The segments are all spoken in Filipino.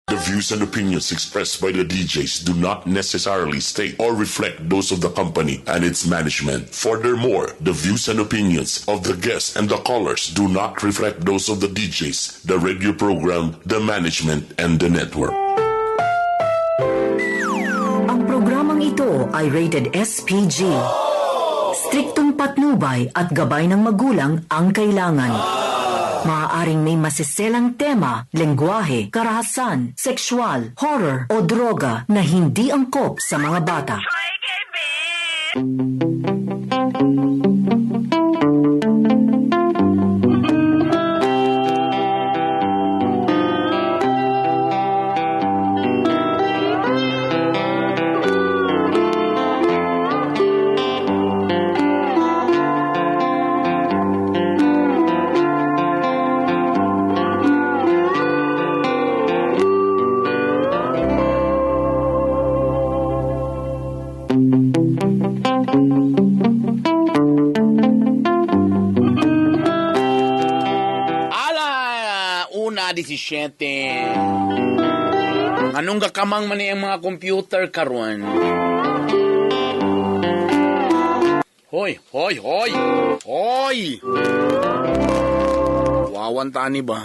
The views and opinions expressed by the DJs do not necessarily state or reflect those of the company and its management. Furthermore, the views and opinions of the guests and the callers do not reflect those of the DJs, the radio program, the management, and the network. Ang programang ito ay rated SPG. Striktong patnubay at gabay ng magulang ang kailangan. Maaaring may masiselang tema, lengguwahe, karahasan, sexual, horror o droga na hindi angkop sa mga bata. Anong gakamang man ang mga computer karon? Hoy! Wawan tani ba?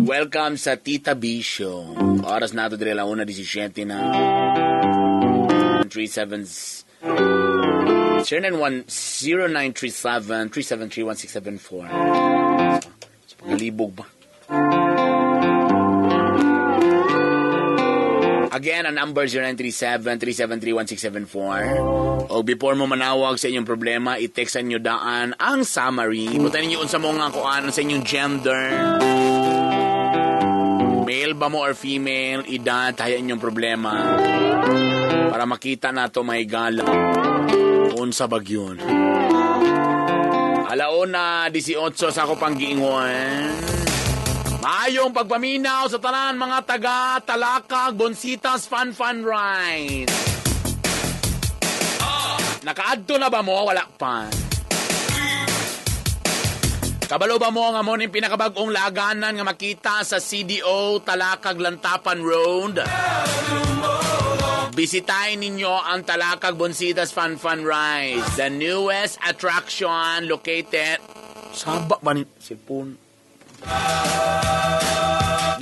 Welcome sa Tita B Show. Oras na ito dire la 1:17 na 0937-373-1674. Sa pagalibog ba? Again, ang number 0937-373-1674. O before mo manawag sa inyong problema, i-textan nyo daan ang summary. Butan ninyo sa mga kuan sa inyong gender. Male ba mo or female, edad, tayo inyong problema. Para makita na ito may gala. Unsa bagyon. Alauna, 18 sa ako pang giingon. Maayong pagpaminaw sa tanan mga taga Talakag, Bonsitas, Fun Ride. Nakaadto na ba mo? Wala pa. Kabalo ba mo nga mo ng pinakabagong laganan nga makita sa CDO Talakag Lantapan Road? Bisitahin ninyo ang Talakag Bonsitas Fun Ride, the newest attraction located Saba ba ni Sipon?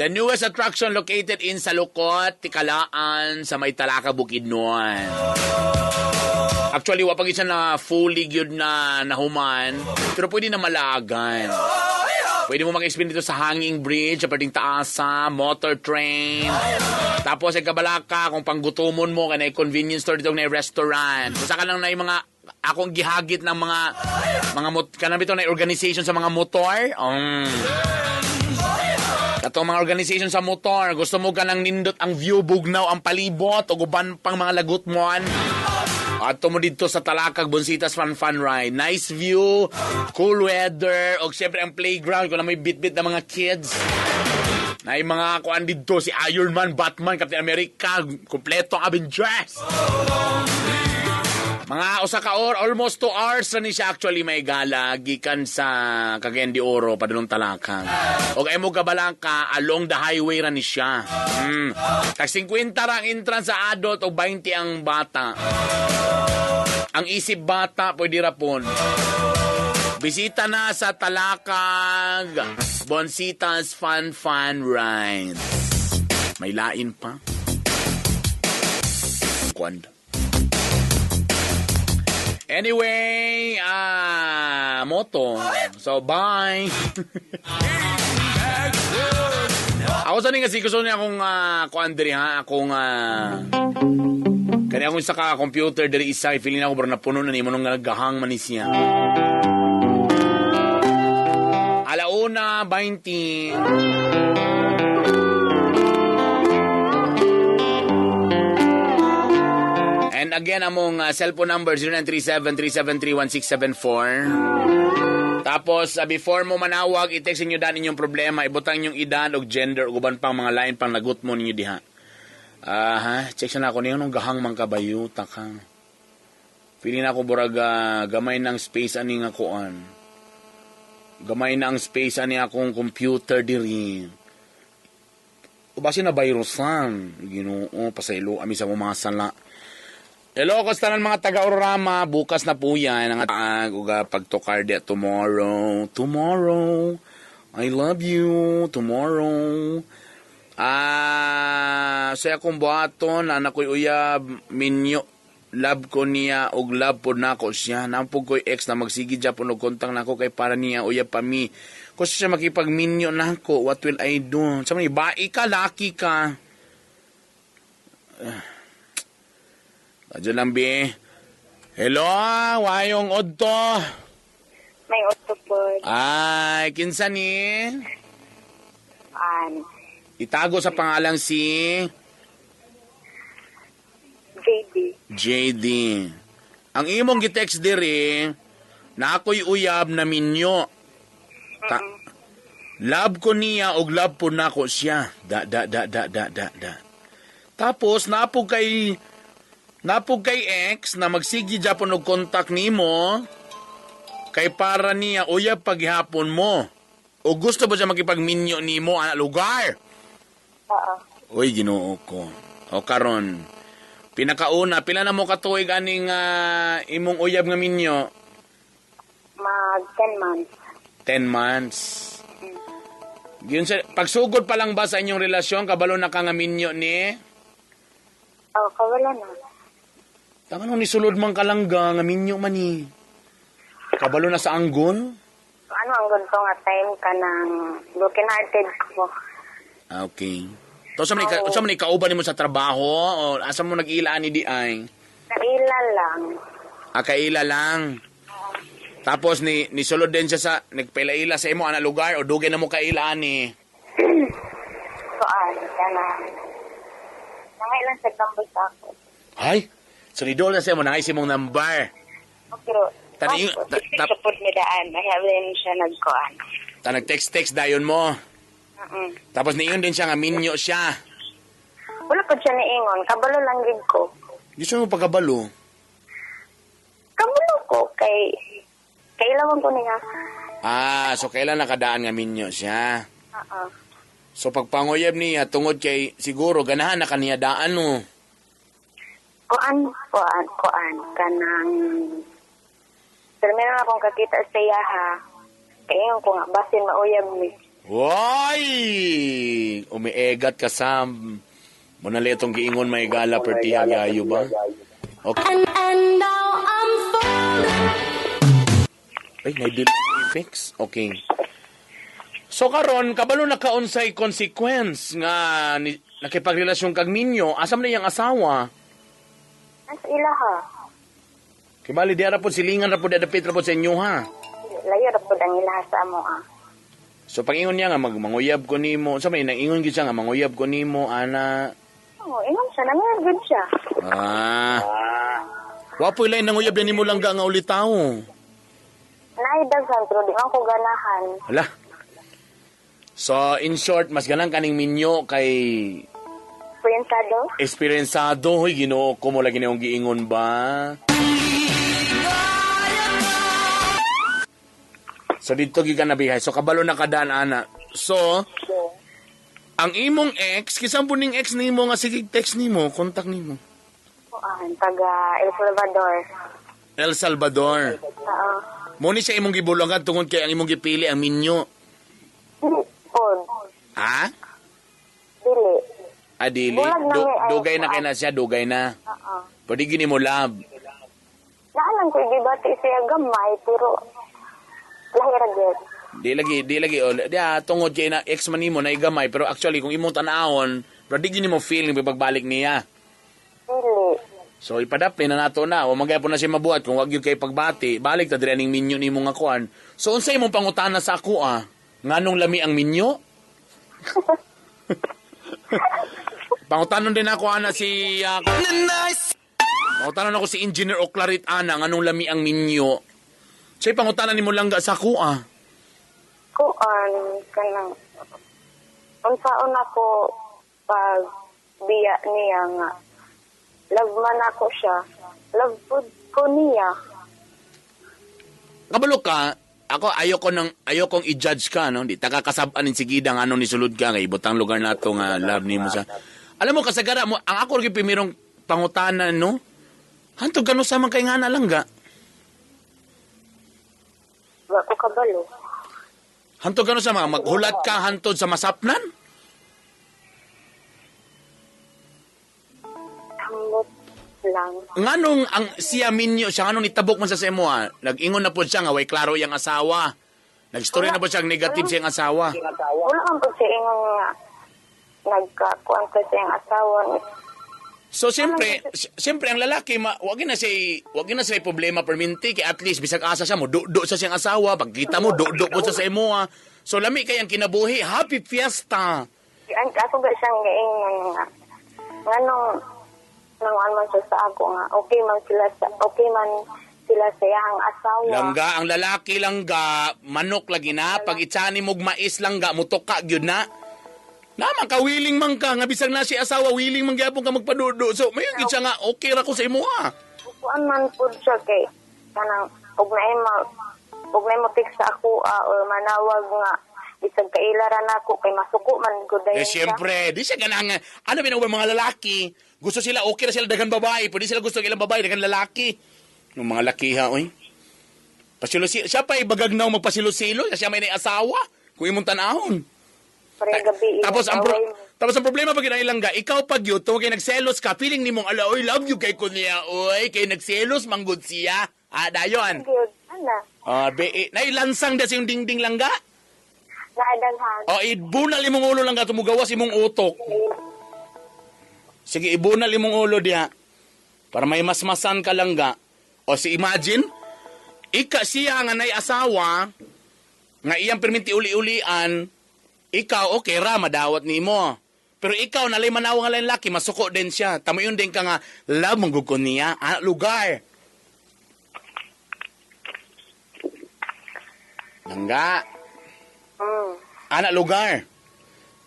The newest attraction located in Salukot, Tikalaan, sa may Talakag, Bukidnon. Actually, wapag isa na fully good na nahuman, pero pwede na malagan. Pwede mo mag-experience dito sa hanging bridge, sa pwedeng taasa, motor train. Tapos ay kabalaka, kung panggutumon mo, kanay convenience store dito, kanay restaurant. Kung saka lang na yung mga akong gihagit ng mga kanang bitaw na organization sa mga motor. Katong mga organization sa motor, gusto mo ka nang nindot ang view, bugnaw ang palibot o guban pang mga lagot mo. At mo dito sa Talakag Bonsitas Fun Ride. Nice view, cool weather, o siyempre ang playground kung na may bit-bit na mga kids. Na yung mga kuan dito, si Iron Man, Batman, Captain America, kompleto ang Avengers. Mga usa ka almost 2 hours na ni siya actually may gala gikan sa Cagayan de Oro padulong Talakag. Og ay mo kabalaka along the highway ra ni siya. Tag 50 ra ang entrance sa adult o 20 ang bata. Ang isip bata pwede ra pon. Bisita na sa Talakag Bonsitas Fun Ride. May lain pa. Kwanda. Anyway, moto. So, bye. Ako sa nga gusto niya akong kuandri ha, akong kanya akong isa ka computer dari isa, feeling ako parang napuno na ni mo nung naggahang manis niya. Alauna, 20. And again, among cellphone number 0937-373-1674. Tapos, before mo manawag, i-text nyo daan inyong problema, ibutang inyong edad o gender o guban pang mga line pang lagot mo ninyo diha. Check siya na ako niyo nung gahang mang kabayuta ka. Pili na ako buraga gamay ng space aning akuan. Gamay na ang space ani akong computer diri. O basi na virusan. Ginoo, pasaylo ami sa mga sala. Hello, kastanan mga taga-Aurorama. Bukas na po yan. Ang pagtokar de tomorrow. Tomorrow. I love you. Tomorrow. Saya akong buhaton. Anak ko'y uyab. Minyo. Love ko niya. Og love po na ko siya. Nampog ko'y ex na magsigi dyan po. Nagkontang na ko kay para niya. Uyab pa mi. Kung siya makipagminyo na ko. What will I do? Sabi niya, bai ka, lucky ka. Adyo lang, bi. Hello, wayong odto. May otto po. Ay, kinsa ni? Itago sa pangalang si JD. JD. Ang imong gitext diri, na ako'y uyab na minyo. Love ko niya og love po nako siya. Da. Tapos, napog kay ex na magsigi Japon og kontak nimo kay para niya uyab paghihapon mo. O gusto ba siya makipagminyo nimo ana lugar? Oo. Uy, Ginoo ko. O karon, pinakauna pila na mo katuig aning imong uyab nga minyo? Mag 10 months. 10 months. Yun sa pagsugod pa lang ba sa inyong relasyon kabalo na ka nga minyo ni? Kawala na. Tama nung nisulod man kalangga nga minyo man ni. Kabalo na sa anggol? Ano ang ganito nga time ka ng broken hearted ko. Okay. To sa man kauban nimo sa trabaho o asa mo nag-ilaan ni di ay? Kaila lang. Kaila lang. Tapos nisulod din siya sa nagpailaila sa imo ana lugar o dugay na mo kailaan ni. Kana. Nangailan sa tambay sa ako. Ay, so nidol na siya mo nangay si mong number. Pero Tapos mi daan. Mahihalin siya nagkuhan. nag-text dayon mo. Tapos niyon din siya nga minyo siya. Wala pa siya niingon. Kabalo lang gid ko. Gusto mo pagkabalo? Kabalo ko kay kailangan ko niya. So kailan nakadaan nga minyo siya? So pagpangoyab niya tungod kay siguro ganahan na kaniya daan no. Kuan kanang pero meron akong kakita sa yaha. Kaya ko nga basin mauyab mi. Woy! Umiegat ka Sam. Muna letong giingon may gala perti hagayo ba? Okay. And now I'm Ay, may fix. Okay. So karon kabalo na kaunsay consequence nga nakipagrelasyon kag minyo, asam na yang asawa? As ilaha. Kibali di ara po silingan ra po dadapit ra po sa inyo ha. Layo ra pud ang ilaha sa amo So pag-ingon niya nga manguyab ko nimo, sa may nang-ingon gid siya nga manguyab ko nimo ana. Ingon siya na good siya. Wapoy lain nanguyab na nimo lang nga ulitaw. Naidaghan pero di man ko ganahan. Hala. So in short, mas ganang kaning minyo kay Espirensado, hoy Ginoo ko mo lagi niyong giingon ba? So dito gikan nabihay. So kabalo na kadaan ana. So ang imong ex, kisang po ning ex nimo nga sige text nimo, contact nimo. Taga El Salvador. El Salvador. Oo. Mo ni siya imong gibulungan tungod kay ang imong gipili ang minyo. Ha? Dili. Adili. Dugay na kay na siya, dugay na. Pwede gini mo love. Naalang ko ibibati siya gamay, pero lahira gid. Di lagi. Tungod kay na ex man nimo na igamay, pero actually kung imong tanahon, pwede gini mo feel ng pagbalik niya. Dili. So ipadapin na nato na, o magaya po na siya mabuhat kung wag yun kay pagbati, balik ta diri aning minyo nimo nga kuan. So unsay imong pangutana sa ako nganong lami ang minyo? Pangutanon din ako ana si pangutanon ako si Engineer Oclarit ana nganong lami ang minyo. Say pangutanan nimo lang sa ako Kuan kanang unsaon ako pag biya niya nga love man ako siya. Love food ko niya. Kabalo ka, ako ayokong i-judge ka, no? Di ta kakasab-anin sige nga ano ni sulod ka kay ibutang lugar nato nga love nimo sa. Alam mo kasagara mo ang ako rig pimirong pangutanan, no? Hantod kanu sa man kay nga na lang ga. Wa ko kabalo. Hantod kanu sa mga maghulat ka hantod sa masapnan? Ambot lang. Nganong ang siya minyo siya nganong itabok man sa imo ha? Nag-ingon na po siya nga way klaro yang asawa. Nag-story na po siya negative siyang asawa. Wala kang po siya ingon nga nagkakuan ka siyang asawa. So siyempre ang lalaki wag na siya problema perminti kay at least bisag asa siya mo do sa siyang asawa pagkita mo do po sa imo ha. So lami kay ang kinabuhi, happy fiesta. Ang kaso ba siyang gaingon nga nganong nanguan man siya sa ako nga okay man sila sa iyang asawa. Langga ang lalaki langga manok lagi na pag itsani mog mais langga mutoka gyud na. Naman ka willing man ka nga bisag na si asawa willing man gyapon ka magpadudo. So mayon gid siya nga okay ra ko sa imo ha. Kuan man pud siya kay kanang og na mo text sa ako or manawag nga bisag kailaran ako kay masuko man gud dayon. Siyempre, di siya ganang ano binawag mga lalaki. Gusto sila okay ra sila dagan babae, pwede sila gusto ilang babae dagan lalaki. Yung mga laki ha oy. Pasilusi siya pa ibagagnaw magpasilosilo, siya may asawa. Kung imong tanahon. Tapos ang problema pag ilangga, ikaw pag yun, kay nagselos ka, feeling ni mong, ala, oy, love you kay kunya, oy, kay nagselos, manggod siya. Dayon. Nailansang da yung dingding langga? Naadaghan. Ibunal imong ulo langga, tumugawas imong utok. Sige, ibunal imong ulo diha. Para may masmasan ka langga. Si imagine, siya nga nay asawa, nga iyang perminti uli-ulian, ikaw, okay ra, madawat ni mo. Pero ikaw, nalay manawa nga lang laki, masuko din siya. Tamo yun din ka nga, love mong gugkon niya. Lugar. Langga. Anak lugar.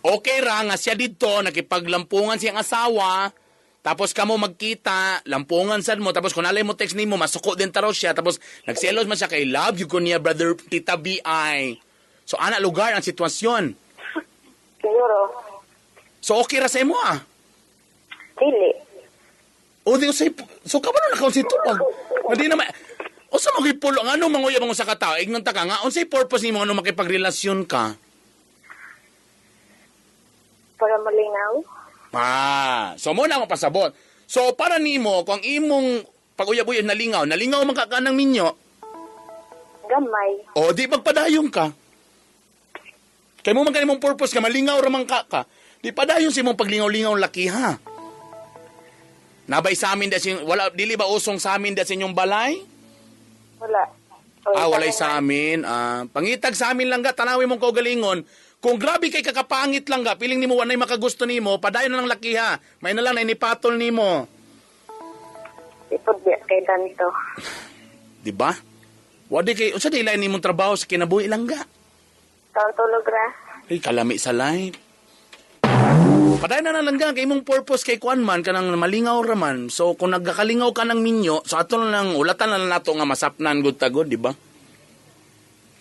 Okay ra nga siya dito, nakipaglampungan siyang asawa, tapos kamo magkita, lampungan sad mo, tapos kung nalay mo text ni mo, masuko din taro siya, tapos nagselos man siya kay love you ko niya, brother, tita B.I. So, anak lugar ang sitwasyon. Siguro. So, okay ra sa imo Dili. Di usay, so kabalo na kaon si Tupag. Hindi naman, o sa magipulo, ano manguya mo sa katao, ignon ta ka nga, unsay purpose nimo ano makipagrelasyon ka? Para malinaw. So mo na ako pasabot. So, para nimo, kung imong pag-uyab-uyab nalingaw man ka ng minyo, Gamay. di magpadayon ka. Kaya mo man kanimong purpose ka, malingaw ramang ka. Di padayon si mong paglingaw-lingaw laki ha. Nabay sa amin wala, dili ba usong sa amin da sa inyong balay? Wala. Walay sa amin. Pangitag sa amin lang ga, tanawin mong kaugalingon. Kung grabe kay kakapangit lang ga, piling nimo wanay makagusto nimo, padayon na lang laki ha. May na lang na inipatol nimo. Ipod kay ganito. Di ba? Wadi kay, unsa di lain nimong trabaho sa kinabuhi lang ga? Taon tulog ra. Ay, kalami sa life. Padayon na lang ga, kay imong purpose kay kuan man, kanang malingaw raman. So, kung nagkakalingaw ka ng minyo, so ato na lang, ulatan na lang nato nga masapnan good tagod, di ba?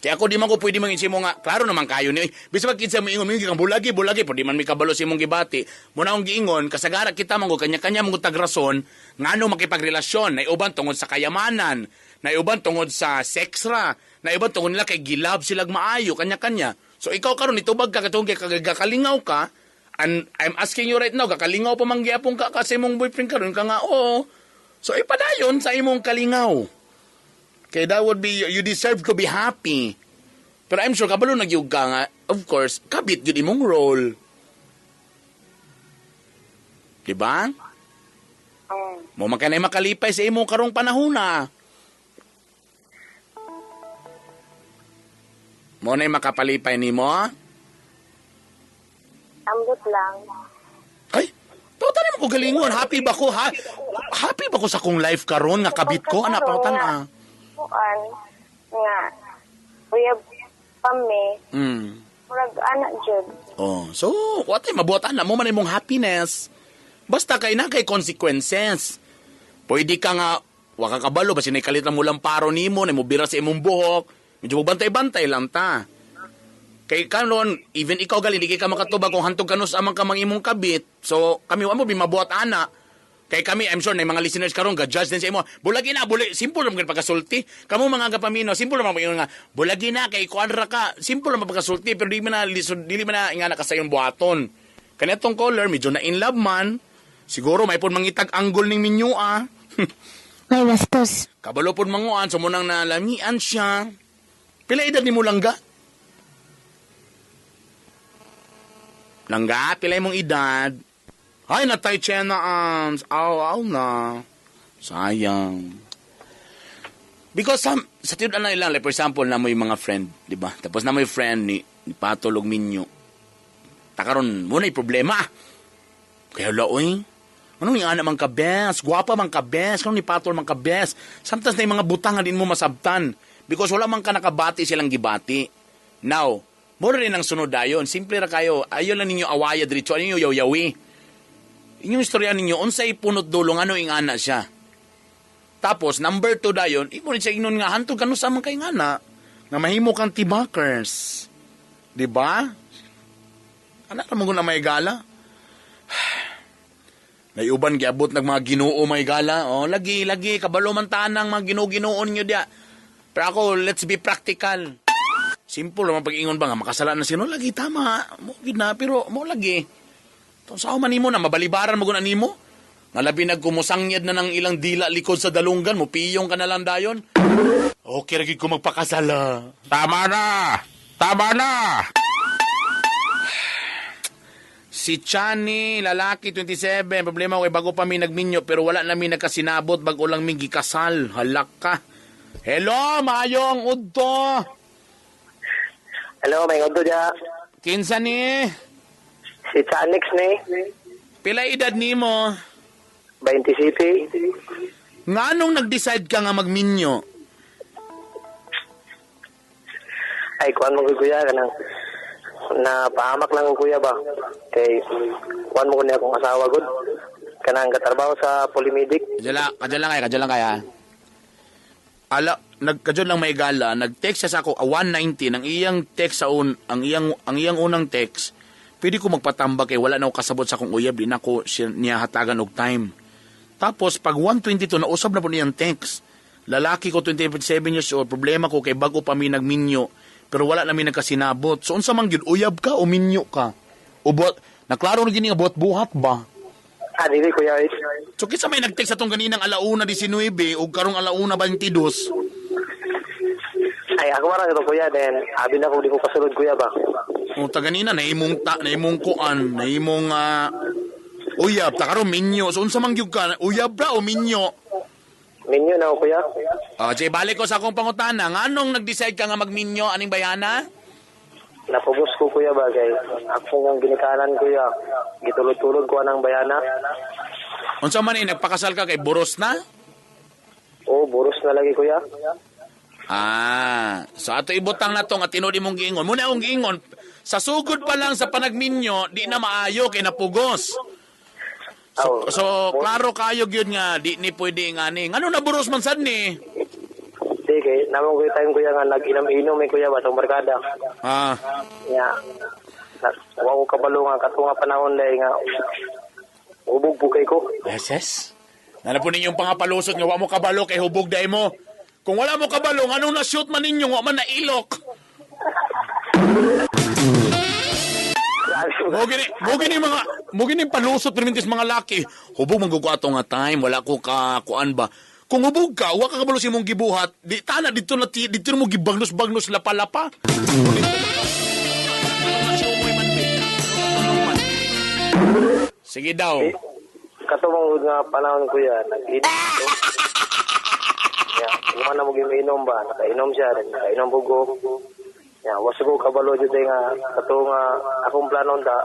Kaya ako di man ko pwede mangin mo nga, klaro naman kayo ni, bisa magkita mo ingon, kang bulagi, pwede man may kabalo si mong gibati. Muna akong giingon, kasagara kita man ko, kanya-kanya mong tagrason, nga no makipagrelasyon, na iuban tungod sa kayamanan, na iuban tungod sa sex ra, na iuban tungod nila kay gilab silag maayo, kanya-kanya. So ikaw karon itubag ka, katong kagalingaw ka, and I'm asking you right now, kakalingaw pa mangyapong ka kasi mong boyfriend karon ka nga, oo. So ipadayon sa imong kalingaw. Okay, that would be, you deserve to be happy. Pero I'm sure, kabalo nagyug ka nga, of course, kabit yun imong role. Diba? Mo makanay makalipay sa imong karong panahon na. Mo na'y makapalipay ni mo? Ambot lang. Ay, tawtan mo ko galingon. Happy ba ko, ha? Happy ba ko sa kong life karon nga kabit ko? Anak, tawtan Kuan nga uyab kami. Murag anak jud. So what ay mabuhat na mo man imong happiness. Basta kay na kay consequences. Pwede ka nga wa ka kabalo basi nay kalit mo lang paro nimo, nay mo bira sa imong buhok. Medyo bantay-bantay lang ta. Kay kanon, even ikaw gali, di ka makatubag kung hantog kanus amang ka imong kabit. So, kami mo bimabuhat ana. Kay kami, I'm sure, na mga listeners karon ga-judge din sa imo. Bulagi na, simple naman pagkasulti. Kamu mga kapamino, simple naman nga, bulagi na, kay kuadra ka, simple naman pagkasulti, pero dili man na ingana ka sa iyong buhaton. Kanetong caller, medyo na in love man, siguro may pun mangitag angle ning minyo May bastos. Kabalo pun manguan, sumunang nalamian siya. Pila edad ni mo langga? Langga, pila imong edad? Ay, natay Chena Arms. Aw na. Sayang. Because sa tiyod na ilang, like for example, na mo yung mga friend, di ba? Tapos na mo yung friend ni Patolog Minyo. Takaron, muna yung problema. Kaya laoy, anong yung anak mang kabes? Guwapa mang kabes? Anong ni Patol mang kabes? Sometimes na yung mga butang din mo masabtan. Because wala mang ka nakabati silang gibati. Now, mura rin ang sunod dayon. Simple ra kayo. Ayaw lang ninyo awaya diretso. Ano yung yaw-yawi? Inyong istorya ninyo, unsay punot dulong, ano yung ana siya. Tapos, number 2 dayon, imo rin siya inon nga, hantog kano sa mga kay ngana, nga mahimo kang tibakers. Diba? Anak naman ko na may gala. Naiuban, giabot ng mga ginoo may gala. O, lagi, kabalo man tanang mga ginoo-ginoon nyo dia. Pero ako, let's be practical. Simple naman pag-ingon ba nga, makasalan na sino, lagi, tama. Mo, na, pero mo lagi. Sa man nimo na, mabalibaran mo guna nimo. Ngalabi nagkumusangyad na ng ilang dila likod sa dalunggan mo, piyong ka na lang dayon. Okay, ragig ko magpakasala. Tama na! Si Chani, lalaki, 27, problema ko, bago pa mi nagminyo, pero wala namin nagkasinabot, bago lang mi gikasal. Halak ka. Hello, mayong udto. Hello, may udto dya. Kinsa ni? Si Chanix ni. Pila edad nimo? 27. Nganong nag-decide ka nga magminyo? Ay, kuhan mo kuya ka nang napahamak lang kuya ba? Kay kuhan mo ko niya akong asawa good. Kanang katrabaho sa Polymedic. Kadyo lang kaya. Kadyo lang may gala, nag-text siya sa ako 190 ng iyang text sa ang iyang unang text. Pwede ko magpatambak kay wala na ako kasabot sa akong uyab, di na ako niya hatagan og time. Tapos pag 122 nausab na po niyang text. Lalaki ko 27 years old, problema ko kay bago pa mi nagminyo, pero wala na mi nagkasinabot. So unsa man gyud, uyab ka o minyo ka? O naklaro na gini nga buhat ba? Dili kuya. So kinsa may nag-text sa tong ganinang 1:19 ug karong 1:22? Ay, ako marang ito kuya, then abi na ko di ko kasulod kuya ba? O taganina naimong kuan, naimong uyab, takaro minyo. So unsa man gyud ka, uyab ra o minyo? Minyo na kuya. Jay, balik ko sa akong pangutana. Nganong nag-decide ka nga magminyo aning bayana? Napubos ko kuya ba kay ako ang ginikanan kuya. Gitulod-tulod ko anang bayana. Unsa man nagpakasal ka kay buros na? Oo, buros na lagi kuya. So ato ibutang na tong at tinudi mong giingon. Muna akong giingon, sa sugod pa lang sa panagminyo, di na maayo kay napugos. So klaro kayo gyud nga di ni pwede nga ni. Ngano naburos man sad ni? Di kay namong kuya time kuya nga nag-inom-inom kuya ba tong barkada. Ya. Wa ko kabalo nga katunga panahon dai nga ubog bukay ko. Yes. Nana po ninyong pangapalusot nga wa mo kabalo kay hubog dai mo. Kung wala mo kabalo, anong na-shoot man ninyo, wa man nailok. Mo gini palusot permintis mga laki. Hubog manggugo ato nga time, wala ko kuan ba. Kung hubog ka, wa ka kabalo si mong gibuhat, di tana dito mo gibagnos-bagnos lapa-lapa. Sige daw. Katumong nga panahon kuya, nag-inom. Iman na mo giminom ba? Nakainom siya, nakainom bugo. Wasu ko kabalo dyan nga kato nga akong planon da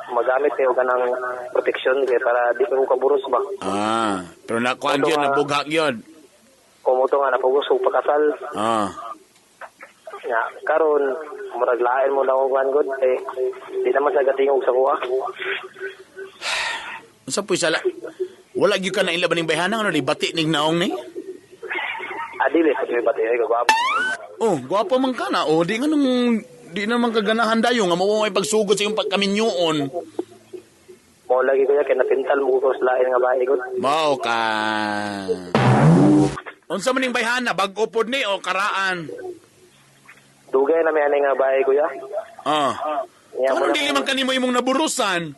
magamit kayo ganang protection kaya para di ko kaburos ba. Pero nakuan yun, nabughak yun. Kumuto nga napugos ko pakasal. Karon muraglain mo na akong good di naman sa gatingog sa kuha. Sa puysala, wala gyud ka na ilaban ning bayhanang ano ni bati ning naong ni? Adili sa bati ay gagawin. Oh, gwapo man ka na. Oh, di nga nung di naman kaganahan dayo nga mo ay pagsugod sa iyong pagkaminyoon. Mo lagi kuya kay napintal mo ko sa lain nga bahay ko. Mao ka. Unsa man ning bayhana, bag-o pod ni o karaan? Dugay na may ani nga bahay kuya. Kung dili man kanimo imong naburusan.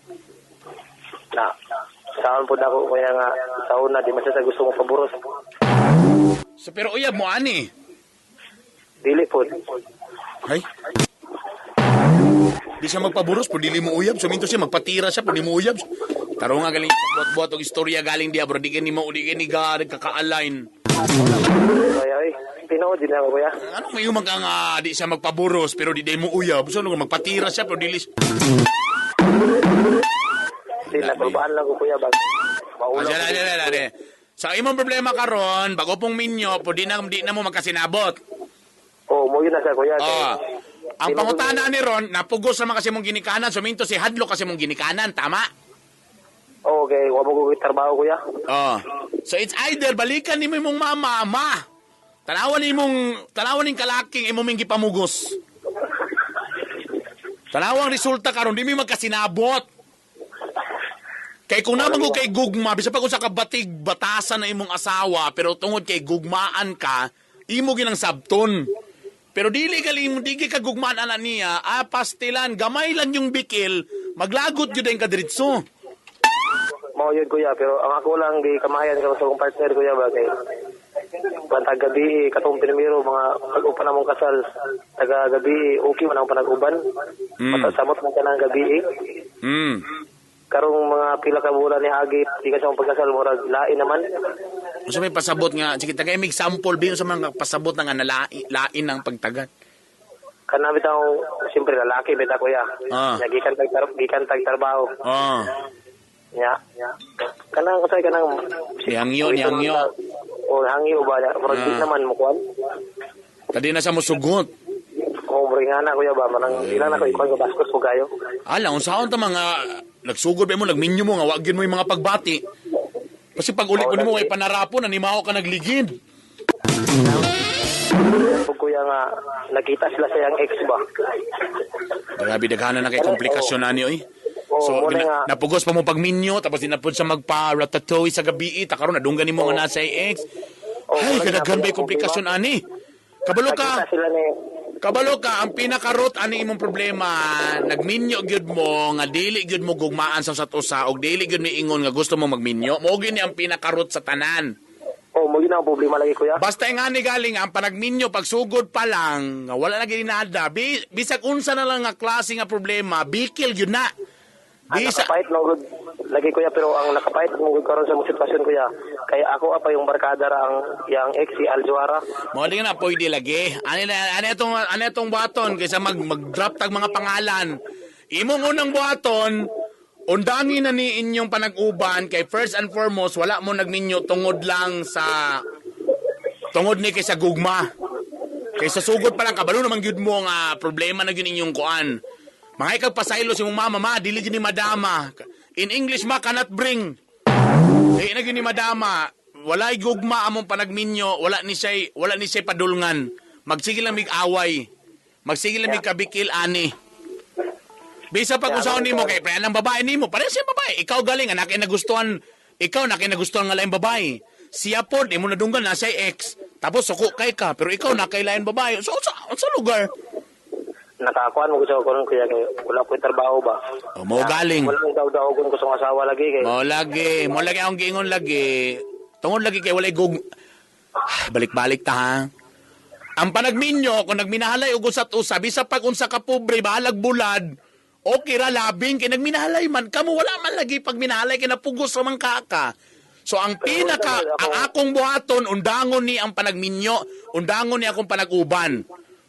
Na. Saan po ako kuya nga sa una di man siya gusto mo paburos. So pero uyab mo ani. Dili po. Hay. Di siya magpaburos po dili mo uyab. Suminto siya magpatira siya po di mo uyab. Taro nga galing buat og istorya galing diya bro. Di kini mo kaka-align. Ay ay. Tinood din ako kuya. Ano may umang nga di siya magpaburos pero di mo uyab. So magpatira siya pero dili. Nagbabaan lang ko kuya bag. Dali. Sa imong problema karon, bago pong minyo, po di na mo magkasinabot. Oh, mo yun na sa kuya. Ang pangutana ni Ron, napugos naman kasi mong ginikanan, suminto si Hadlo kasi mong ginikanan, tama? Okay, wa mo ko trabaho kuya. So it's either balikan ni mo imong mama. Tanawan ning kalaking imong gipamugos. Tanawang resulta karon di mi magkasinabot. Kay kung naman ko kay gugma, bisa pa kung sa kabatig, batasan na imong asawa, pero tungod kay gugmaan ka, imo ginang sabton. Pero dili ka gugmaan ana niya, pastilan, gamay lang yung bikil, maglagot yun din ka diritso. Mao yun kuya, pero ang ako lang di kamahayan ka sa akong partner kuya ba kay pantag gabi katong pinimiro mga pag-upan namong kasal taga gabi okay man ang panag-uban. Matasamot man ka ng gabi. Karong mga pila ka bulan ni hagit di ka sa pagkasal murag lain naman. So may pasabot nga sige tagay mig sample biyo sa mga pasabot nga lain ng pagtagat. Kana bitaw siyempre lalaki bita kuya. Gikan tag trabaho. Ya. Kanang usay kanang hangyo. O hangyo ba murag di naman mo kuan. Kadi na sa musugot. Ringana kuya ba manang ilan ako ikaw nga baskos ko kayo. Ala unsaon ta mga nagsugod ba mo nagminyo mo nga wag gyud mo yung mga pagbati. Kasi pag uli ko nimo kay panarapon animaho ka nagligid. Kuya nga nakita sila sa yang ex ba. Grabe daghanan na kay komplikasyon ani oy. So napugos pa mo pagminyo tapos dinapod sa magpa-ratatouille sa gabi karon nadunggan nimo nga nasa ex. Ay kadaghan bay komplikasyon ani. Kabalo ka, ang pinaka-root ani imong problema, nagminyo gyud mo nga dili gyud mo gugmaan sa usa og dili gyud ni ingon nga gusto mo magminyo. Mao gyud ni ang pinaka-root sa tanan. Mo gyud ang problema lagi kuya. Basta nga ni galing ang panagminyo pagsugod pa lang, nga wala na gyud nada. Bisag unsa na lang nga klase nga problema, bikil gyud na. Nakapait no good lagi kuya pero ang nakapait mo good karon sa mong sitwasyon kuya. Kaya ako apa yung barkada ra ang yang ex si Aljuara. Mo di na pwede lagi. Ani itong buhaton kaysa mag-drop tag mga pangalan. Imong unang buhaton undangin na ni inyong panag-uban kay first and foremost wala mo nagminyo tungod ni kaysa gugma. Kaysa sugod pa lang kabalo naman gyud mo nga problema na gyud inyong kuan. Mga ikagpasaylo si mong mama, dili gyud ni madama. In English ma cannot bring. Na gyud ni madama, walay gugma among panagminyo, wala ni siya padulngan. Magsige lang mig away. Magsige lang mig kabikil ani. Bisa pag usaw nimo kay pre nang babae nimo, pare siya babae. Ikaw galing anak kay nagustuhan nga lain babae. Siya pod imo nadunggan na siya ex. Tapos suko kay ka, pero ikaw na kay lain babae. So sa lugar nakakuan mo gusto ko kaya kay wala ko trabaho ba. Mo galing. Wala daw kung gusto ng asawa lagi kay. Mo lagi ang giingon lagi. Tungod lagi kay walay balik-balik ta ha. Ang panagminyo kung nagminahalay og usat-usa bisa pag unsa ka pobre bahalag bulad. Okay ra labing kay nagminahalay man kamo wala man lagi pag minahalay kay napugos ra man ka. So ang akong buhaton undangon ni ang panagminyo, undangon ni akong panag-uban.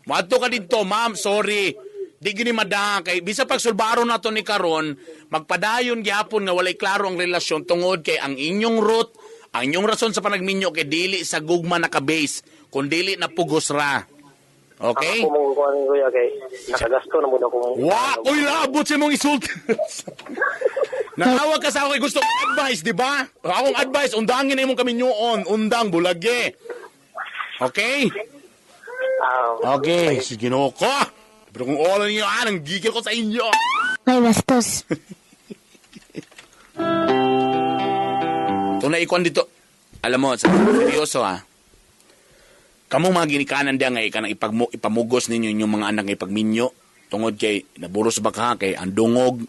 Maadto ka dito, ma'am, sorry. Di gini mada kay bisa pag sulbaro nato ni karon, magpadayon gyapon nga walay klaro ang relasyon tungod kay ang inyong root, ang inyong rason sa panagminyo kay dili sa gugma naka-base, kun dili na pugos ra. Okay? Ako mo kuan kuya kay nakagasto na mo na ko. Uy, labot sa mong insult. Nakawag ka sa ako kay gusto kong advice, di ba? Akong advice, undangin na imong kaminyoon, undang bulage. Okay? Okay, sige no ko. Pero kung all ninyo, nang gigil ko sa inyo. May bastos. Ito na ikon dito. Alam mo, seryoso Kamu mga ginikanan diya nga ikanang ipamugos ninyo yung mga anak nga ipagminyo. Tungod kay naburos ba ka kay ang dungog.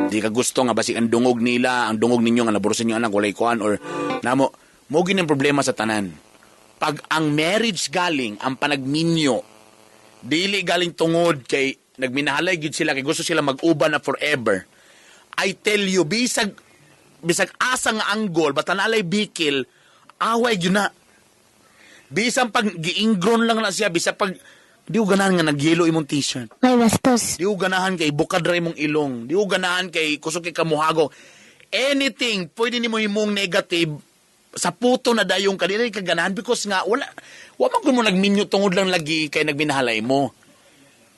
Di ka gusto nga basig ang dungog nila, ang dungog ninyo nga naburos ninyo anak walay kuan or namo mo gini ang problema sa tanan. Pag ang marriage galing, ang panagminyo, dili galing tungod kay nagminahalay gid sila kay gusto sila mag-uban na forever. I tell you, bisag asa nga anggol, batanalay bikil, away yun na. Bisang pag giingron lang na siya, bisang pag di ko ganahan nga nagyelo imong t-shirt. May bastos. Di ko ganahan kay bukad rin mong ilong. Di ko ganahan kay kusok kay kamuhago. Anything, pwede ni mo imong negative sa puto na dayong kanina kay kaganahan because nga, wala man kung mo nagminyo tungod lang lagi kay nagbinahalay mo.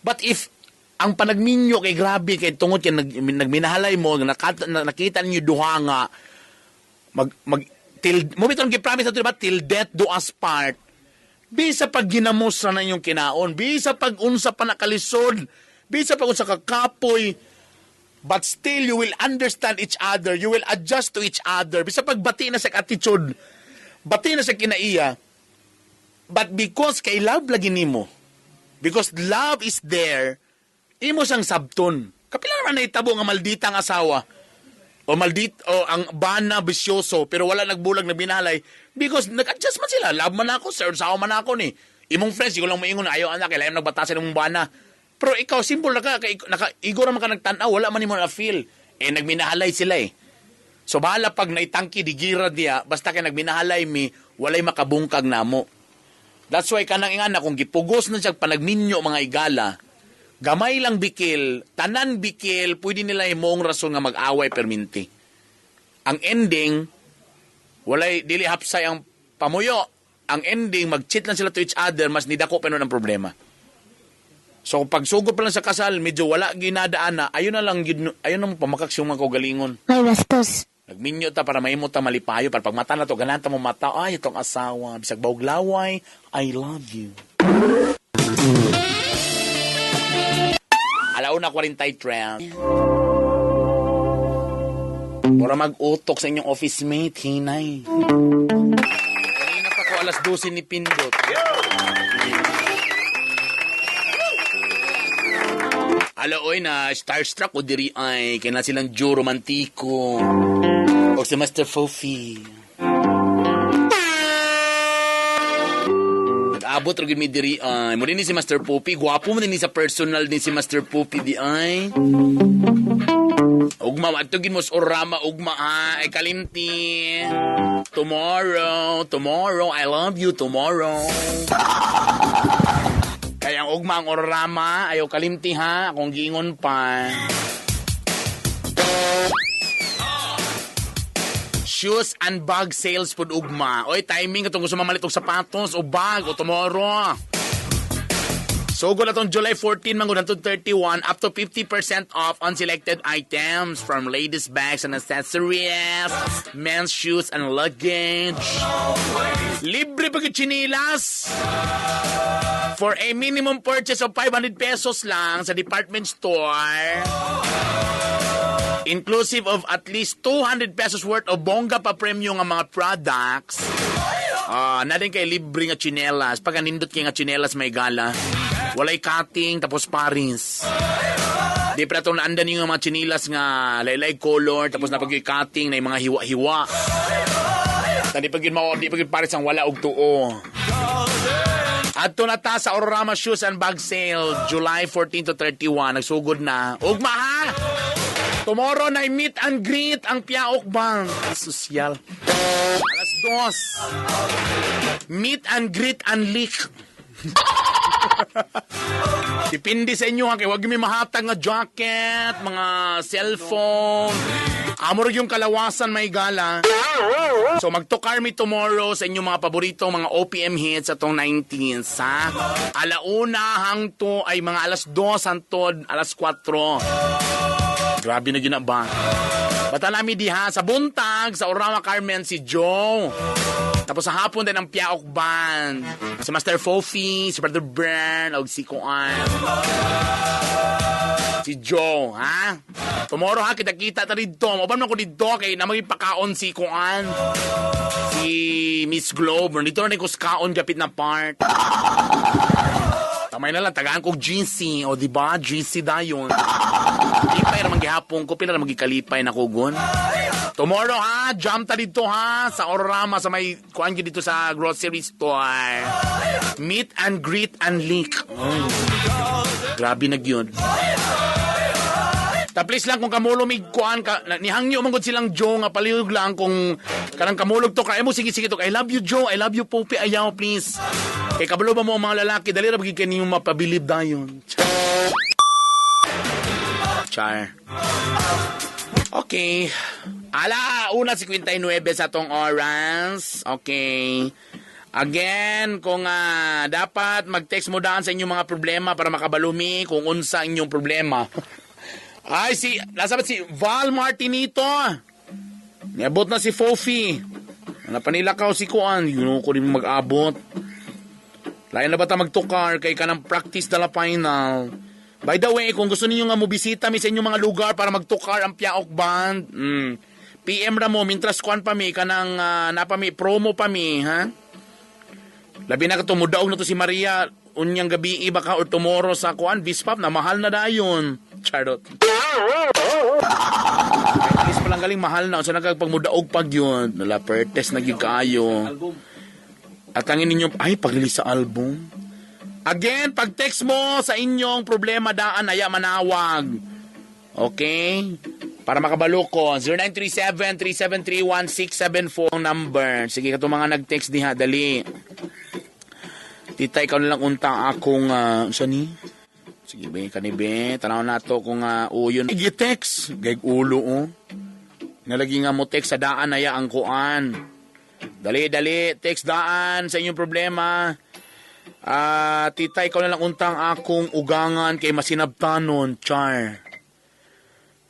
But if ang panagminyo kay grabe kay tungod kay nagminahalay mo, nakita ninyo duha nga, mo bitong gipromise ato diba till death do us part. Bisa pag ginamos na yung kinaon, bisa pag unsa pa nakalisod, bisa pag unsa kakapoy, but still you will understand each other, you will adjust to each other. Bisa pag bati na sa attitude, bati na sa kinaiya, but because kay love lagi nimo, because love is there, imo sang sabton. Kapila naman na itabo nga maldita ang asawa, o ang bana bisyoso pero wala nagbulag na binalay because nag-adjust man sila. Love man ako, sir, sao man ako ni. Imong friends, ikaw lang maingon na ayaw anak, kailangan nagbatasan ng bana. Pero ikaw, simple na ka, igor naman ka nagtanaw, wala man mo na-feel. Nagminahalay sila So bahala pag naitangki, digira diya, basta kay nagminahalay mi, walay makabungkag na mo. That's why kanang ingana, kung gipugos na siya panagminyo mga igala, gamay lang bikil, tanan bikil, pwede nila imong rason nga mag-away perminti. Ang ending, walay dili hapsay ang pamuyo. Ang ending, mag-cheat lang sila to each other, mas nidako pa nun ang problema. So, pag sugod pa lang sa kasal, medyo wala ginadaan na, ayun na mo pamakaks yung mga kaugalingon. May bastos. Nagminyo ta para mahimo ta malipayo, para pag mata na to, ganan ta mo mata, ay, itong asawa, bisag bawag laway, I love you. Alauna 43. Para mag-utok sa inyong office mate, hinay. Kanina pa ko alas 12 ni Pindot. Alaoy na starstruck o diri ay kaya na silang Joe Romantico o si Master Fofi. Abot rin mi diri ay. Mo din si Master Poopy. Gwapo mo din sa personal din si Master Poopy di ay. Ugma, matugin mo sa orama. Ugma ay kalimti. Tomorrow, I love you tomorrow. Kaya ang ugma ang orama, ayaw kalimti ha. Akong giingon pa. Shoes and bag sales pod ugma. Oy, timing katong gusto mamalit og sapatos o bag o tomorrow. So, go na itong July 14, mangunan to 31, up to 50% off on selected items from ladies' bags and accessories, men's shoes and luggage. Libre pag chinilas. For a minimum purchase of 500 pesos lang sa department store, inclusive of at least 200 pesos worth of bongga pa premium nga mga products, natin kay libre nga chinelas. Pag anindot kay nga chinelas may gala, walay cutting, tapos paris. Di pa itong naandan yung mga chinilas nga laylay color, tapos napag-cutting na yung mga hiwa-hiwa. Di pag paris ang wala og tuo. Adto na ta sa Ororama Shoes and Bag Sale, July 14 to 31. Nagsugod na. Ugma ha! Tomorrow na meet and greet ang Piaok Bank. Sosyal. Alas 2. Meet and greet and leak. Depende sa inyo ha, kaya huwag may mahatag nga jacket, mga cellphone. Amor yung kalawasan may gala. So magtukar mi tomorrow sa inyong mga paborito, mga OPM hits atong 19 sa alauna hangto ay mga alas 2 hangtod alas 4. Grabe na ginaba. Bata namin diha sa buntag sa Orama Carmen si Joe. Tapos sa hapon din ang Piaok Band. Si Master Fofi, si Brother Bern, o si Kuan. Si Joe, ha? Tomorrow ha, kita-kita ta dito. Maban ko dito kay na magipakaon si Kuan. Si Miss Globe. Dito na ko skaon kapit na part. Tamay na lang, tagaan ko GC. O diba, GC dayon. Kalipay naman gihapon ko. Pila naman gikalipay na kugon. Tomorrow ha, jump ta dito ha. Sa Ororama, sa may kuhan ko dito sa grocery store. Meet and greet and leak. Grabe na yun. Tapos lang kung kamulumig kuhan ka, nihangyo mangod silang Joe nga palihog lang kung kanang kamulog to ka. Mo sige to. I love you Joe, I love you Popi, ayaw please. Kay kabalo ba mo ang mga lalaki, dali ra bagi kaniyong mapabilib dayon. Char. Okay. Ala, 1:59 sa tong oras. Okay. Again, kung dapat mag-text mo daan sa inyong mga problema para makabalumi kung unsa inyong problema. Ay, nasabat si Val Martinito. Niabot na si Fofi. Napanilakaw si Kuan. Yun ko rin mag-abot. Lain na ba ta magtukar kay ka ng practice dala final. By the way, kung gusto niyo nga mo bisita mi sa inyong mga lugar para magtukar ang Piaok Band, PM ra mo, mintras Kuan pa mi, kanang napami, promo pa mi, ha? Labi na ka tumudaog na to si Maria, unyang gabi iba ka or tomorrow sa Kuan, Bispap, na mahal na dayon. Charot. At least palang galing mahal na. So nagpagmudaog pag yun. Nalapertes naging kaayo. At ang ninyo, ay paglilis sa album. Again, pag text mo sa inyong problema daan, aya manawag. Okay? Para makabalo ko, 0937-373-1674 ang number. Sige ka mga nag-text diha, dali. Tita, ikaw nalang untang akong, saan ni? Sige be, kanibe, tanaw na to kung uyon. Igi-text, gayg ulo Nalagi nga mo text sa daan na ya ang kuan. Dali, text daan sa inyong problema. Tita, ikaw na lang untang akong ugangan kay masinabtanon, char.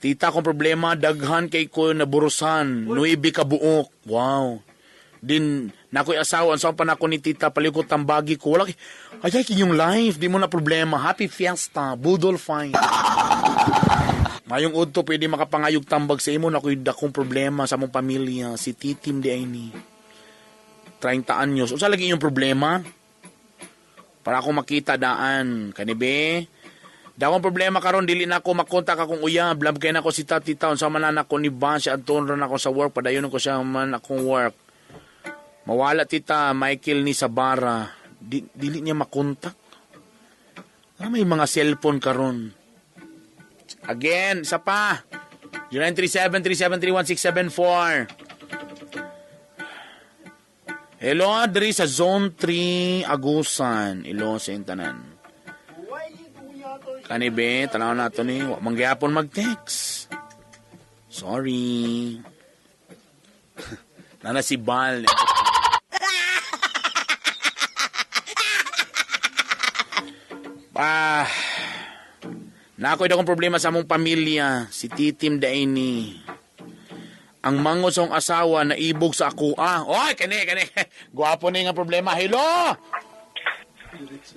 Tita, kung problema, daghan kay ko naburusan, nuibi ka buok. Wow. Din, nako'y asawa, ang saan pa na ako ni tita, palikot ang bagi ko. Wala, ay, yung life, di mo na problema. Happy Fiesta, Budol Fine. Mayong udto, pwede makapangayog tambag sa imo, nako'y dakong problema sa mong pamilya. Si Titim di ay ni 30 anyos. O sa lagi yung problema? Para ako makita daan. Kanibe? Dakong problema karon dili na ako makontak akong uyab. Lab kay na ko si tita, sa manan ako ni Ban, siya anton ron ako sa work, padayon ko siya man akong work. Mawala tita, Michael ni Sabara. Dili niya makontak. May mga cellphone karon. Again, isa pa. 0937-373-1674. Hello, Adri sa Zone 3, Agusan. Ilo sa intanan. Kanibe, tanaw na ito ni. Mangyapon mag-text. Sorry. Nana si Bal. Nakoy akong problema sa among pamilya. Si Titim Daini. Ang mangos ang asawa na ibog sa ako. Oy, kani. Guwapo na nga problema. Hello?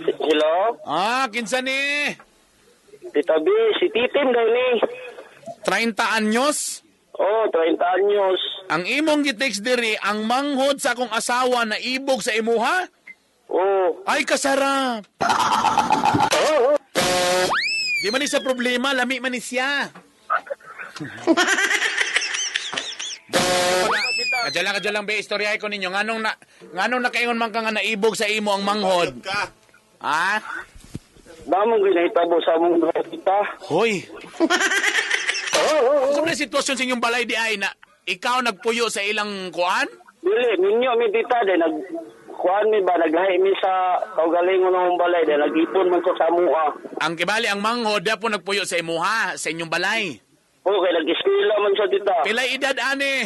Hello? Kinsa ni? Tita B, si Titim Daini. 30 anyos? Oh, 30 anyos. Ang imong gitext diri, ang manghod sa akong asawa na ibog sa imuha? Oh. Ay, kasarap. Di man ni sa problema, lami man ni siya. Kadya lang be, istoryahe ko ninyo. Nganong nakaingon man ka nga naibog sa imo ang manghod? Damong ginahitabo sa among kita. Hoy. Kung na sitwasyon sa inyong balay di ay na ikaw nagpuyo sa ilang kuan? Dili, ninyo mi tita de kuan mi ba naglahi mi sa kaugalingon ng balay de nagipon man ko sa mua. Ang kibali ang manghod da po nagpuyo sa imuha sa inyong balay. Okay, nag-eskwela man sa tita. Pilay edad ani?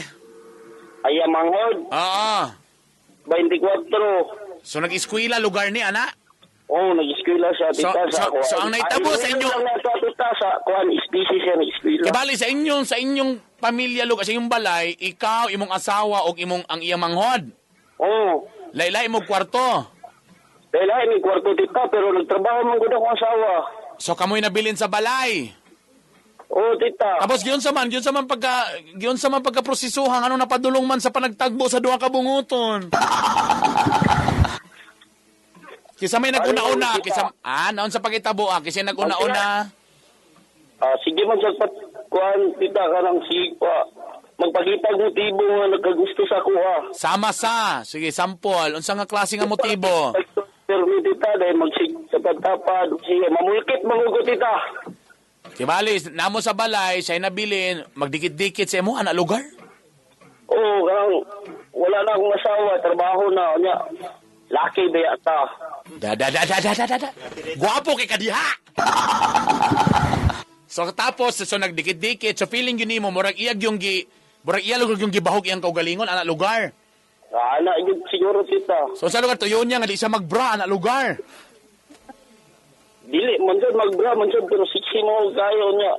Ay manghod. Oo. 24. So nag-eskwela lugar ni ana? Oh, nag-eskwela siya tita sa kuan. So ang naitabo sa inyo tita sa kuan species siya nag-eskwela. Kibali sa inyong pamilya lugar sa inyong balay, ikaw imong asawa o imong ang iyang manghod. Oo. Laylay mo kwarto. Dahil may kwarto tita, pero nagtrabaho man ko na akong asawa. So kamoy nabilin sa balay. Oo, tita. Tapos giyon sa man pagka-prosisuhan ano napadulong man sa panagtagbo sa duha ka bunguton. Kisa may nag-una-una, naon sa pagitabo kisa nag-una-una. Sige man sa kuan tita kanang magpagitag motibo nga nagkagusto sa kuha. Sama sa. Sige, sample. Unsa nga klase nga motibo? Pero tita, dahil sa pagtapad, sige, mamulkit mangugot tita. Kibali, namo sa balay, siya'y nabilin, magdikit-dikit sa imo, anak lugar? Oo, karang wala na akong asawa, trabaho na, niya. Laki ba yata? Da. Guwapo kay kadiha! So tapos, nagdikit-dikit, so feeling yun mo, murag iyag yung gibahog iyang kaugalingon, anak lugar. Anak yun siguro tita. So sa lugar, tuyo niya nga di siya magbra, anak lugar. Dili, mansod magbra, pero siksi mo kayo niya.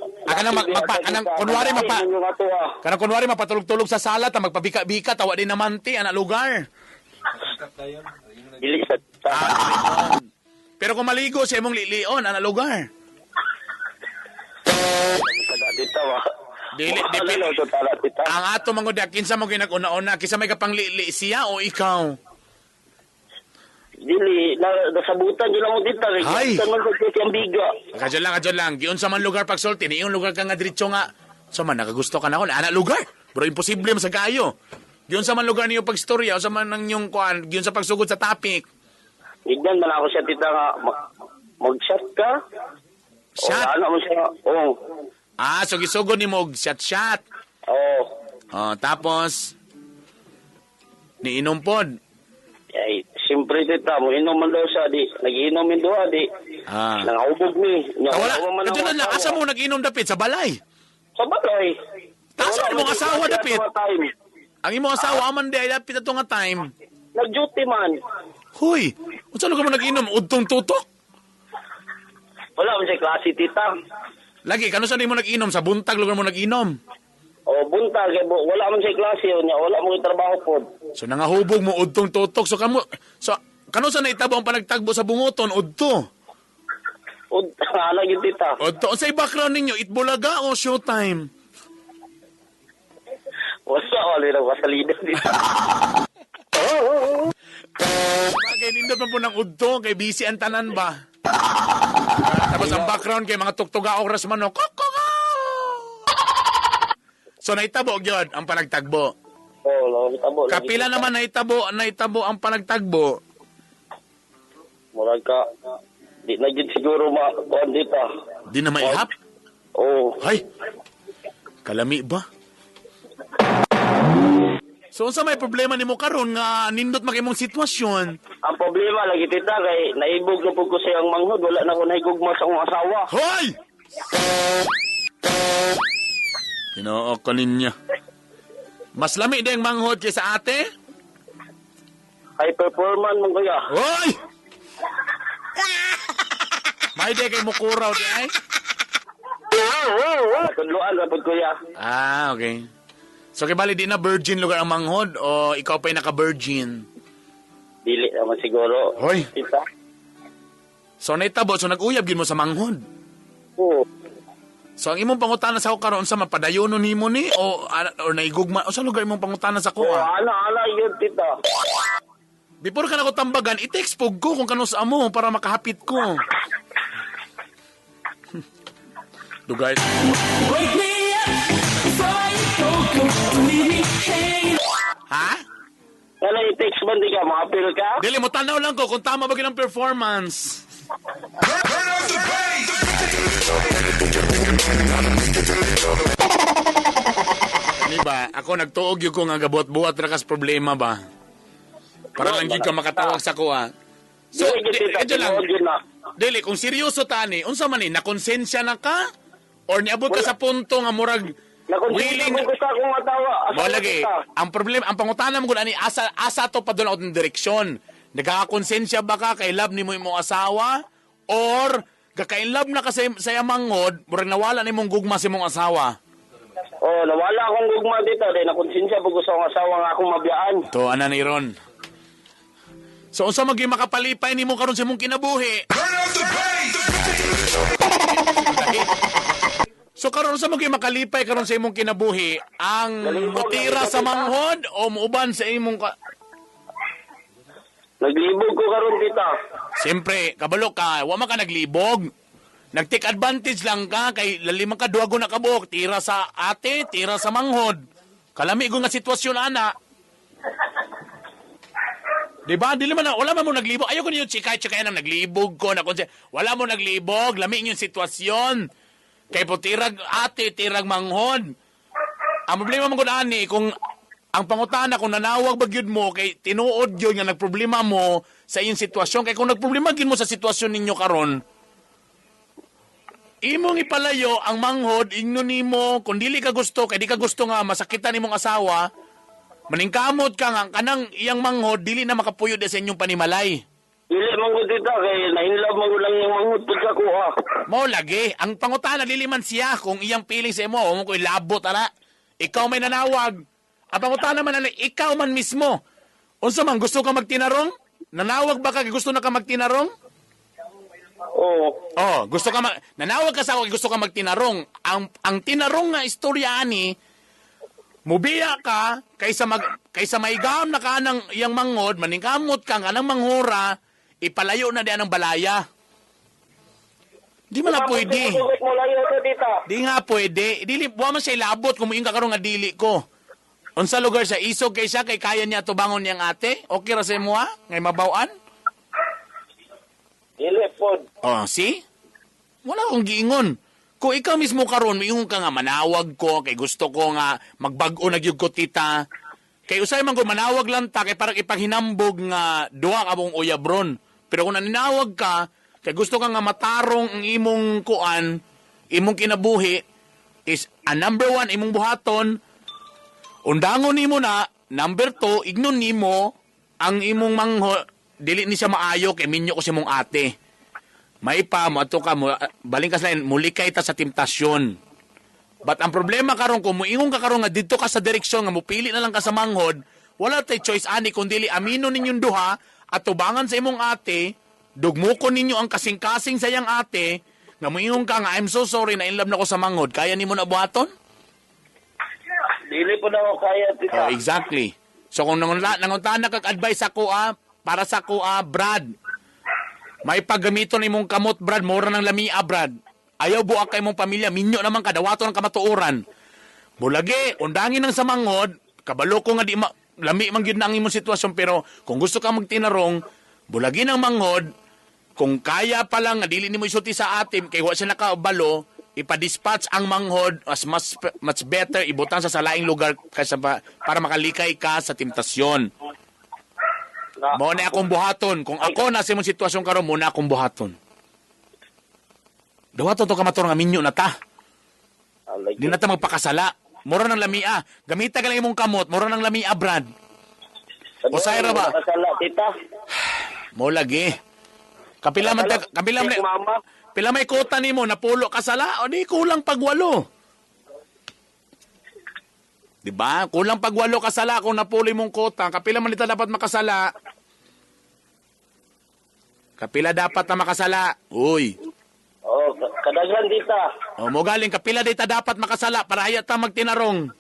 Kunwari mapatulog-tulog sa sala, magpabika-bika, tawa din naman ti, anak lugar. Dili sa Pero kung maligo sa imong lilion, anak lugar. Tita ba? Dili. Ang ato manguda, kinsa mo ginag-una-una, kinsa may kapang lili siya o ikaw? Dili, nasabutan yun lang mo dita. Ay! Naman sa ang biga. Kadyo lang. Giyon sa man lugar pagsulti, iyong lugar ka nga diretso nga. So man, nakagusto ka na ako, anak lugar. Pero imposible man sa kayo. Giyon sa man lugar niyo pagstorya, o sa man ng yung kuan, giyon sa pagsugod sa topic. Ignan man ako siya tita nga, mag-shot ka? Shot? O, ano mo siya? Oo. So gisugod ni mo, shot. Oo. Tapos, niinom pod. Ay, siyempre tita, mo inom man daw siya, di. Nag-iinom min doha, di. Nangahubog mi. Asa mo nag-inom dapit? Sa balay? Sa balay. Asa mo asawa dapit? Ang imong asawa, aman di ay dapit ato nga time. Nag-duty man. Huy, saan ka mo nag-inom? Udtong tutok? Wala mo siya klase, tita. Lagi, kano saan mo nag-inom? Sa buntag lugar mo nag-inom? O, buntag. Wala mo siya klase. Wala mo yung trabaho po. So, nangahubog mo, udtong tutok. So, kano saan naitabo ang panagtagbo sa bungoton? Udto? Hala yun, tita. Udto. Sa'y background ninyo, Itbulaga o Showtime? Wala na masalida, tita. Bagay, nindot man po ng udto. Kay busy ang tanan ba? Tapos ang background kay mga tuktuga oras man, no? So, naitabo yun ang panagtagbo. Oo, naitabo. Kapila naman naitabo ang panagtagbo. Murag ka, di na yun siguro kuhan dita. Di na maihap? Oo. Hay, kalami ba? So, sa may problema ni mo karon nga nindot makimong sitwasyon? Ang problema lagi tita kay naibog na po ko siyang manghod. Wala na ko naigugma sa akong asawa. Hoy! Tinoo ko ninya. Mas lami din manghod kaysa ate? High performance mong kuya. Hoy! May di kay mukuraw di ay? Tudluan na po kuya. Okay. So, kibali di na virgin lugar ang manghod o ikaw pa'y naka-virgin? Dili naman siguro. Hoy! Tita? So, naitabo. So, nag-uyab yun mo sa manghod? Oo. So, ang imong pangutana sa karon sa mapadayonon nimo ni o naigugma o sa lugar imong pangutana sa kuha? Ala yun, tita. Before ka na ko tambagan, i-text po ko kung kanus amo para makahapit ko. Lugar. Ha? Wala i-text man di ka, makapil ka? Dili mo tanaw lang ko kung tama ba ang performance. Diba? Ako nagtuog yung ko nga gabot-buhat rakas problema ba? Para lang yun ka makatawag sa kuha. So, Dili, kung seryoso tani, unsa man ni, nakonsensya na ka? Or niabot ka sa punto nga murag willing ko sa akong atawa. Mo lagi, ang problema, ang pangutana mo ani asa to padulong out ng direksyon. Nagkakonsensya ba ka kay love nimo imong asawa or gakain-love na ka sa mangod, murag nawala nimong gugma sa imong asawa? Oh, nawala akong gugma dito, dahil nakonsensya pag gusto akong asawa nga akong mabiyaan. To ana ni Ron. So unsa maging makapalipay nimo karon sa imong kinabuhi? So karon sa maging makalipay karon sa imong kinabuhi, ang mutira sa manghod o muuban sa imong Naglibog ko karon kita. Siyempre, kabalo ka, wa man ka naglibog. Nag-take advantage lang ka, kay lalima ka, duwago na kabok, tira sa ate, tira sa manghod. Kalami ko nga sitwasyon, ana. Diba? Wala man mo naglibog. Ayoko niyo chikay-chikay na naglibog ko. Wala mo naglibog, lami yung sitwasyon. Kay po tirag ate, tirag manghod. Ang problema mo ko ani, kung ang pangutana kung nanawag bagyod mo kay tinuod yun nga nagproblema mo sa iyong sitwasyon. Kay kung nagproblema gyud mo sa sitwasyon ninyo karon, imong ipalayo ang manghod ingno nimo kung dili ka gusto kay di ka gusto nga masakitan nimong asawa, maningkamot ka nga kanang iyang manghod dili na makapuyod sa inyong panimalay. Dili manghod kita kay nainlove man ko lang yung manghod pud sa kuha. Mo lagi, ang pangutana dili man siya kung iyang feeling sa imo, mo koy labot ana. Ikaw may nanawag. Ang pangutana man na ikaw man mismo. Unsa man gusto ka magtinarong? Nanawag ba ka gusto na ka magtinarong? Oo. Oh, gusto ka nanawag ka sa ako gusto ka magtinarong. Ang tinarong nga istorya ani mubiya ka kaysa maigam na ka ng iyang manghod, maningkamot ka nga ng manghura, ipalayo na diyan ang balaya. Di man na pwede. Di nga pwede. Dili wa man siya labot kung muing ka karon nga dili ko. Unsa lugar sa isog kay siya kay kaya niya tubangon niyang ate? Okay ra sa imo ha? Ngay mabaw-an? Dili pod. Oh, see? Wala akong giingon. Kung ikaw mismo karon miingon ka nga manawag ko kay gusto ko nga magbag-o na gyud ko tita. Kay usay man ko manawag lang ta kay parang ipaghinambog nga duha ka mong uyabron. Pero kung naninawag ka kay gusto ka nga matarong ang imong kuan, imong kinabuhi is a number 1 imong buhaton. Undangon nimo na, number 2, ignon nimo ang imong mangho, dili ni siya maayo kay minyo ko si mong ate. May pa mo ato ka mo baling ka sa muli kay ta sa temptasyon. But ang problema karon kung muingon ka karon nga didto ka sa direksyon nga mupili na lang ka sa manghod, wala tay choice ani kun dili amino ninyong duha at tubangan sa imong ate, dugmukon ninyo ang kasing-kasing sa iyang ate, nga muingon ka nga I'm so sorry na in love na ko sa manghod, kaya nimo na buhaton? Dili po na ako kaya tita. Oh, exactly. So kung nanguntahan na kag-advise ako para sa ko Brad, may paggamiton imong kamot Brad, mura ng lamia Brad. Ayaw buak kay mong pamilya, minyo naman kadawato ng kamatuoran. Bulagi, undangin ng sa manghod, kabalo ko nga di lami man gyud na ang imong sitwasyon, pero kung gusto ka magtinarong, bulagi ng manghod, kung kaya pa lang nga dili nimo isulti sa atim kay wa siya nakabalo, ipa-dispatch ang manghod as much better ibutang sa laing lugar kaysa para makalikay ka sa temptasyon. Mo na akong buhaton. Kung ako nasa imong sitwasyon karon, mo na akong buhaton. Dawato to ka matur nga minyo na ta. Di na ta magpakasala. Mura ng lamia. Gamita ka lang imong kamot. Mura ng lamia, Brad. O sayra ba? Kasala tita. Mo lagi. Kapila may kota nimo napulo kasala o di kulang pagwalo. Diba? Kulang pagwalo kasala kung napulo mong kota. Kapila man dita dapat makasala. Kapila dapat na makasala. Uy. Oh, kadaghan dita. O mo galing kapila dita dapat makasala para hayat ta magtinarong.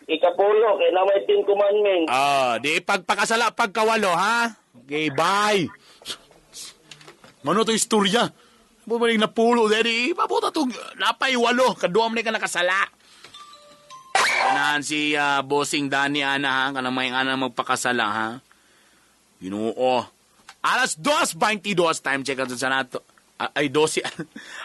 Ikapulo kay na may 10 commandments. Di pagpakasala pagkawalo ha. Okay, bye. Mano to istorya? Bumalik na pulo, daddy. Mabuta to, napay walo. Kaduam na ka nakasala. Kanahan si bossing Dani, ana, ha? Kanang may ana magpakasala, ha? Ginoo. Alas 2:22 time check sa nato. Ay, 12.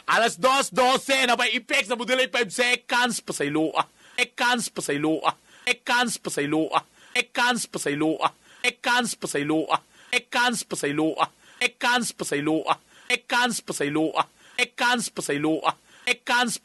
Alas 2:12 na may effects na budilay 5 seconds. Pasaylua. Seconds, pasaylua. Seconds, pasaylua. Seconds, pasaylua. Seconds, pasaylua. Seconds, pasaylua. Ekans pasaylua. Ekans pasaylua. Ekans pasaylua. Ekans